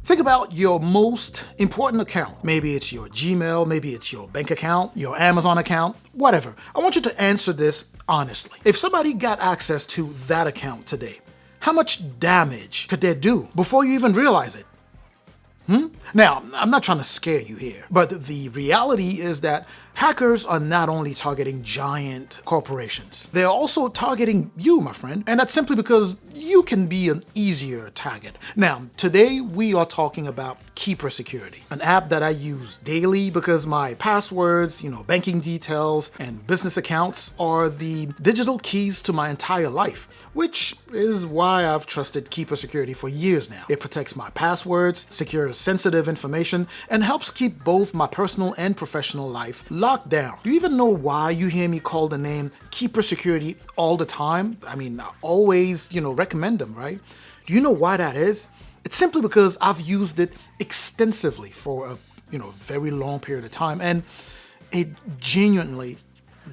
Think about your most important account. Maybe it's your Gmail, maybe it's your bank account, your Amazon account, whatever. I want you to answer this honestly. If somebody got access to that account today, how much damage could they do before you even realize it? Now, I'm not trying to scare you here, but the reality is that hackers are not only targeting giant corporations, they're also targeting you, my friend. And that's simply because you can be an easier target. Now, today we are talking about Keeper Security, an app that I use daily because my passwords, banking details, and business accounts are the digital keys to my entire life, which is why I've trusted Keeper Security for years now. It protects my passwords, secures sensitive information, and helps keep both my personal and professional life locked down. Do you even know why you hear me call the name Keeper Security all the time? I always, recommend them, right? Do you know why that is? It's simply because I've used it extensively for a, very long period of time, and it genuinely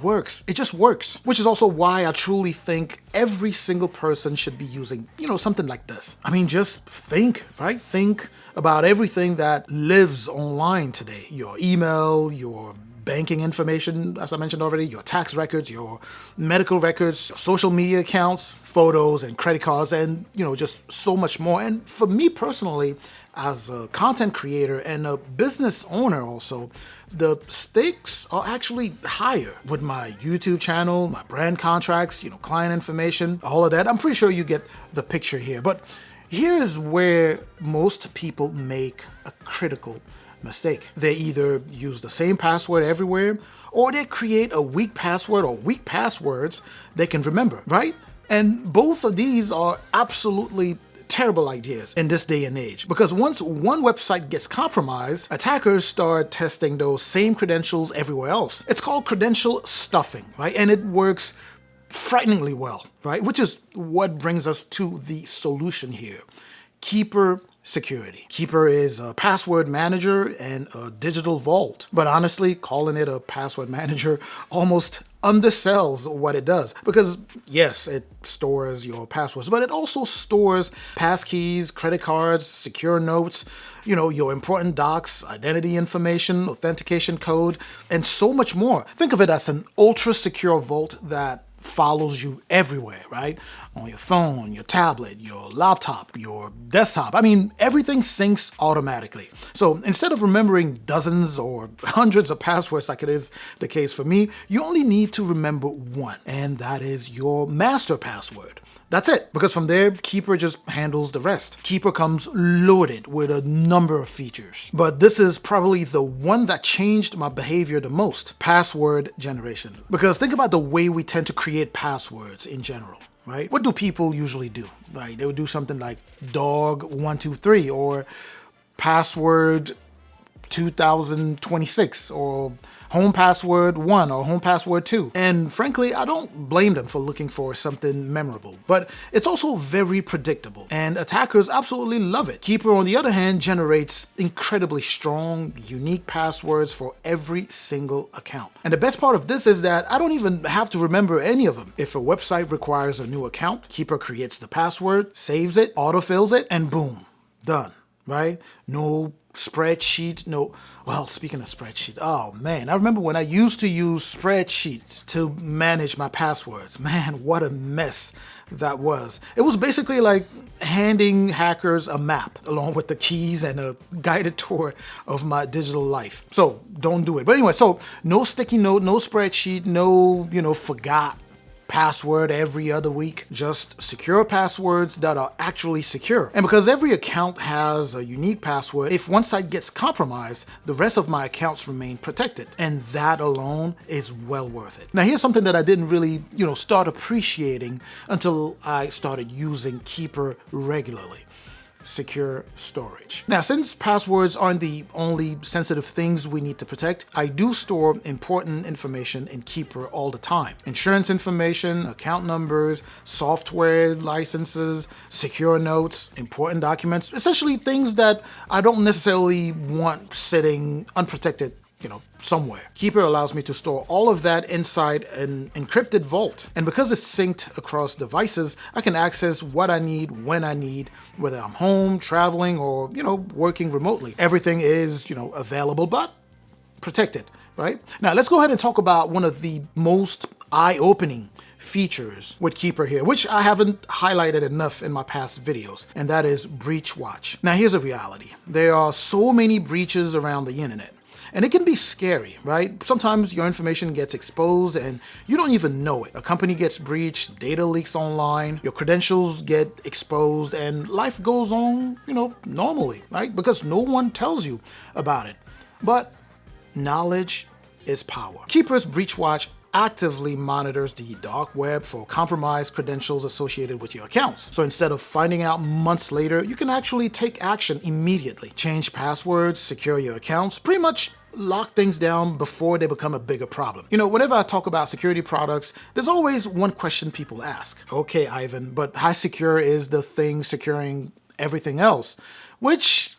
works. It just works, which is also why I truly think every single person should be using, something like this. Just think, right? Think about everything that lives online today. Your email, your banking information, as I mentioned already, your tax records, your medical records, your social media accounts, photos and credit cards, and just so much more. And for me personally, as a content creator and a business owner also, the stakes are actually higher with my YouTube channel, my brand contracts, client information, all of that. I'm pretty sure you get the picture here. But here is where most people make a critical mistake. They either use the same password everywhere, or they create a weak password or weak passwords they can remember, right? And both of these are absolutely terrible ideas in this day and age, because once one website gets compromised, attackers start testing those same credentials everywhere else. It's called credential stuffing, right? And it works frighteningly well, right? Which is what brings us to the solution here. Keeper Security. Keeper is a password manager and a digital vault. But honestly, calling it a password manager almost undersells what it does. Because yes, it stores your passwords, but it also stores passkeys, credit cards, secure notes, your important docs, identity information, authentication code, and so much more. Think of it as an ultra secure vault that follows you everywhere, right? On your phone, your tablet, your laptop, your desktop. Everything syncs automatically. So instead of remembering dozens or hundreds of passwords like it is the case for me, you only need to remember one, and that is your master password. That's it, because from there, Keeper just handles the rest. Keeper comes loaded with a number of features, but this is probably the one that changed my behavior the most: password generation. Because think about the way we tend to create passwords in general, right? What do people usually do, right? They would do something like dog123 or password 2026 or home password 1 or home password 2. And frankly, I don't blame them for looking for something memorable, but it's also very predictable, and attackers absolutely love it. Keeper, on the other hand, generates incredibly strong, unique passwords for every single account. And the best part of this is that I don't even have to remember any of them. If a website requires a new account, Keeper creates the password, saves it, autofills it, and boom, done, right? No spreadsheet, speaking of spreadsheet, oh man, I remember when I used to use spreadsheets to manage my passwords. Man, what a mess that was. It was basically like handing hackers a map along with the keys and a guided tour of my digital life. So don't do it. But anyway, so no sticky note, no spreadsheet, no, forgot password every other week. Just secure passwords that are actually secure. And because every account has a unique password, if one site gets compromised, the rest of my accounts remain protected. And that alone is well worth it. Now here's something that I didn't really, start appreciating until I started using Keeper regularly: secure storage. Now, since passwords aren't the only sensitive things we need to protect, I do store important information in Keeper all the time. Insurance information, account numbers, software licenses, secure notes, important documents, essentially things that I don't necessarily want sitting unprotected somewhere. Keeper allows me to store all of that inside an encrypted vault. And because it's synced across devices, I can access what I need when I need, whether I'm home, traveling, or, working remotely. Everything is, available, but protected, right? Now, let's go ahead and talk about one of the most eye-opening features with Keeper here, which I haven't highlighted enough in my past videos, and that is Breach Watch. Now, here's a reality. There are so many breaches around the internet, and it can be scary, right? Sometimes your information gets exposed and you don't even know it. A company gets breached, data leaks online, your credentials get exposed, and life goes on, normally, right? Because no one tells you about it. But knowledge is power. Keeper's Breach Watch actively monitors the dark web for compromised credentials associated with your accounts. So instead of finding out months later, you can actually take action immediately. Change passwords, secure your accounts, pretty much lock things down before they become a bigger problem. Whenever I talk about security products, there's always one question people ask. Okay, Ivan, but how secure is the thing securing everything else? Which,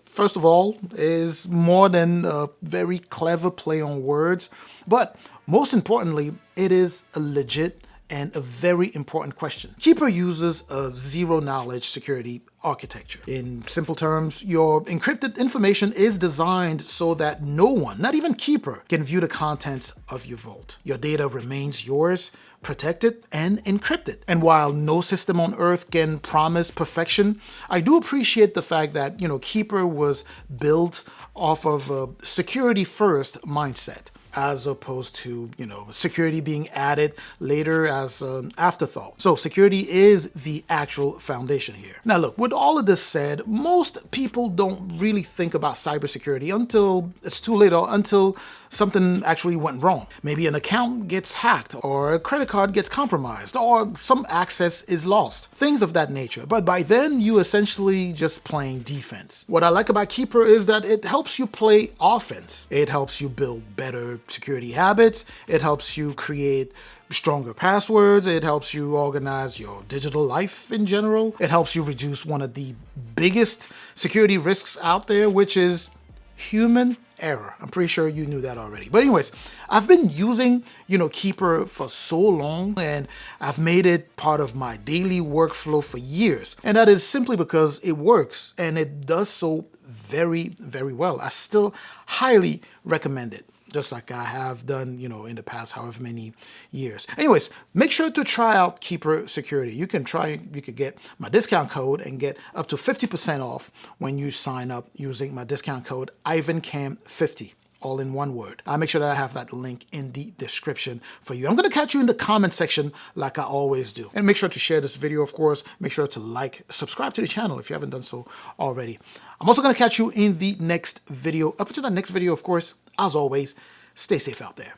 first of all, is more than a very clever play on words, but most importantly, it is a legit and a very important question. Keeper uses a zero-knowledge security architecture. In simple terms, your encrypted information is designed so that no one, not even Keeper, can view the contents of your vault. Your data remains yours, protected and encrypted. And while no system on earth can promise perfection, I do appreciate the fact that, Keeper was built off of a security-first mindset, as opposed to, security being added later as an afterthought. So security is the actual foundation here. Now look, with all of this said, most people don't really think about cybersecurity until it's too late, or until something actually went wrong. Maybe an account gets hacked, or a credit card gets compromised, or some access is lost. Things of that nature. But by then, you essentially just playing defense. What I like about Keeper is that it helps you play offense. It helps you build better security habits. It helps you create stronger passwords. It helps you organize your digital life in general. It helps you reduce one of the biggest security risks out there, which is human error. I'm pretty sure you knew that already. But anyways, I've been using, Keeper for so long, and I've made it part of my daily workflow for years. And that is simply because it works, and it does so very, very well. I still highly recommend it, just like I have done, in the past however many years. Anyways, make sure to try out Keeper Security. You could get my discount code and get up to 50% off when you sign up using my discount code IvanCam50. All in one word. I'll make sure that I have that link in the description for you. I'm going to catch you in the comment section like I always do. And make sure to share this video, of course. Make sure to subscribe to the channel if you haven't done so already. I'm also going to catch you in the next video. Up until the next video, of course, as always, stay safe out there.